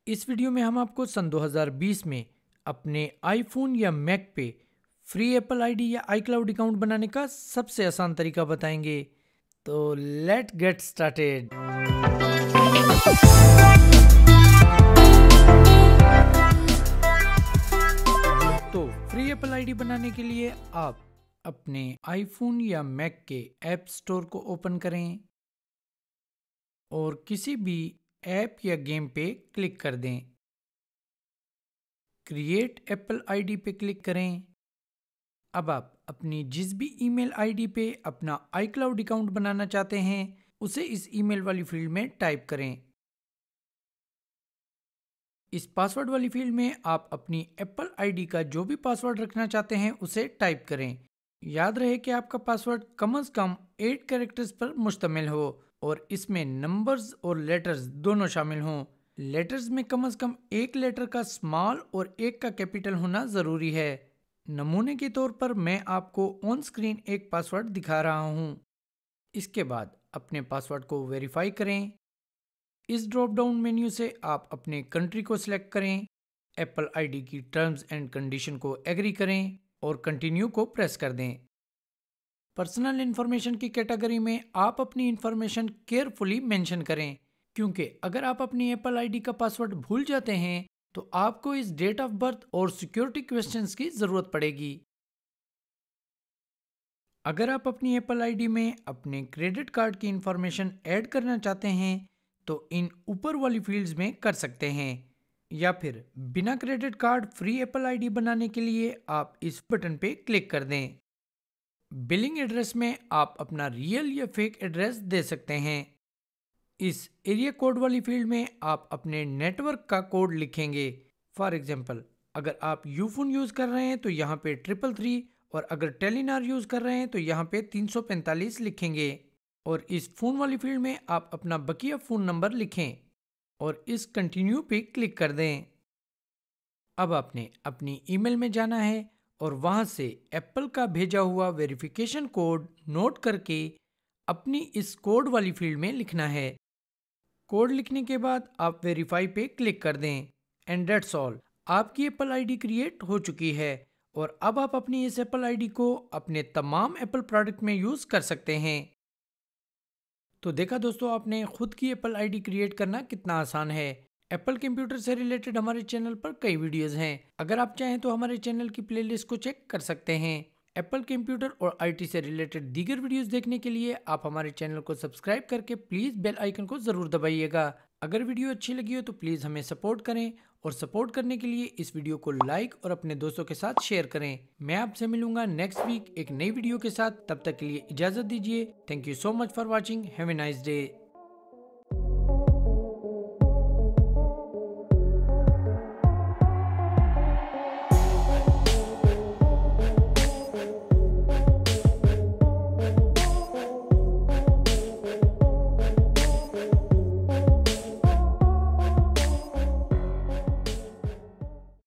इस वीडियो में हम आपको सन 2020 में अपने आईफोन या मैक पे फ्री एप्पल आईडी या आईक्लाउड अकाउंट बनाने का सबसे आसान तरीका बताएंगे। तो लेट गेट स्टार्टेड। तो फ्री एप्पल आईडी बनाने के लिए आप अपने आईफोन या मैक के ऐप स्टोर को ओपन करें और किसी भी ऐप या गेम पे क्लिक कर दें। क्रिएट एप्पल आईडी पे क्लिक करें। अब आप अपनी जिस भी ईमेल आईडी पे अपना आईक्लाउड अकाउंट बनाना चाहते हैं उसे इस ईमेल वाली फील्ड में टाइप करें। इस पासवर्ड वाली फील्ड में आप अपनी एप्पल आईडी का जो भी पासवर्ड रखना चाहते हैं उसे टाइप करें। याद रहे कि आपका पासवर्ड कम से कम 8 कैरेक्टर्स पर मुश्तमिल हो और इसमें नंबर्स और लेटर्स दोनों शामिल हों। लेटर्स में कम से कम एक लेटर का स्मॉल और एक का कैपिटल होना ज़रूरी है। नमूने के तौर पर मैं आपको ऑन स्क्रीन एक पासवर्ड दिखा रहा हूँ। इसके बाद अपने पासवर्ड को वेरीफाई करें। इस ड्रॉप डाउन मेन्यू से आप अपने कंट्री को सिलेक्ट करें, एप्पल आईडी की टर्म्स एंड कंडीशन को एग्री करें और कंटिन्यू को प्रेस कर दें। पर्सनल इन्फॉर्मेशन की कैटेगरी में आप अपनी इन्फॉर्मेशन केयरफुली मेंशन करें, क्योंकि अगर आप अपनी एप्पल आईडी का पासवर्ड भूल जाते हैं तो आपको इस डेट ऑफ बर्थ और सिक्योरिटी क्वेश्चंस की ज़रूरत पड़ेगी। अगर आप अपनी एप्पल आईडी में अपने क्रेडिट कार्ड की इंफॉर्मेशन ऐड करना चाहते हैं तो इन ऊपर वाली फील्ड्स में कर सकते हैं, या फिर बिना credit card free Apple ID बनाने के लिए आप इस बटन पे क्लिक कर दें। बिलिंग एड्रेस में आप अपना रियल या फेक एड्रेस दे सकते हैं। इस एरिया कोड वाली फील्ड में आप अपने नेटवर्क का कोड लिखेंगे। फॉर एग्जांपल, अगर आप यूफोन यूज़ कर रहे हैं तो यहाँ पे 333 और अगर टेलीनार यूज़ कर रहे हैं तो यहाँ पे 345 लिखेंगे और इस फ़ोन वाली फील्ड में आप अपना बकिया फ़ोन नंबर लिखें और इस कंटिन्यू पे क्लिक कर दें। अब आपने अपनी ईमेल में जाना है और वहाँ से एप्पल का भेजा हुआ वेरिफिकेशन कोड नोट करके अपनी इस कोड वाली फील्ड में लिखना है। कोड लिखने के बाद आप वेरीफाई पे क्लिक कर दें एंड दैट्स ऑल। आपकी एप्पल आईडी क्रिएट हो चुकी है और अब आप अपनी इस एप्पल आईडी को अपने तमाम एप्पल प्रोडक्ट में यूज़ कर सकते हैं। तो देखा दोस्तों, आपने खुद की एप्पल आईडी क्रिएट करना कितना आसान है। एप्पल कंप्यूटर से रिलेटेड हमारे चैनल पर कई वीडियोस हैं। अगर आप चाहें तो हमारे चैनल की प्लेलिस्ट को चेक कर सकते हैं। एप्पल कंप्यूटर और आईटी से रिलेटेड दीगर वीडियोस देखने के लिए आप हमारे चैनल को सब्सक्राइब करके प्लीज़ बेल आइकन को ज़रूर दबाइएगा। अगर वीडियो अच्छी लगी हो तो प्लीज़ हमें सपोर्ट करें और सपोर्ट करने के लिए इस वीडियो को लाइक और अपने दोस्तों के साथ शेयर करें। मैं आपसे मिलूंगा नेक्स्ट वीक एक नई वीडियो के साथ। तब तक के लिए इजाज़त दीजिए। Thank you so much for watching. Have a nice day.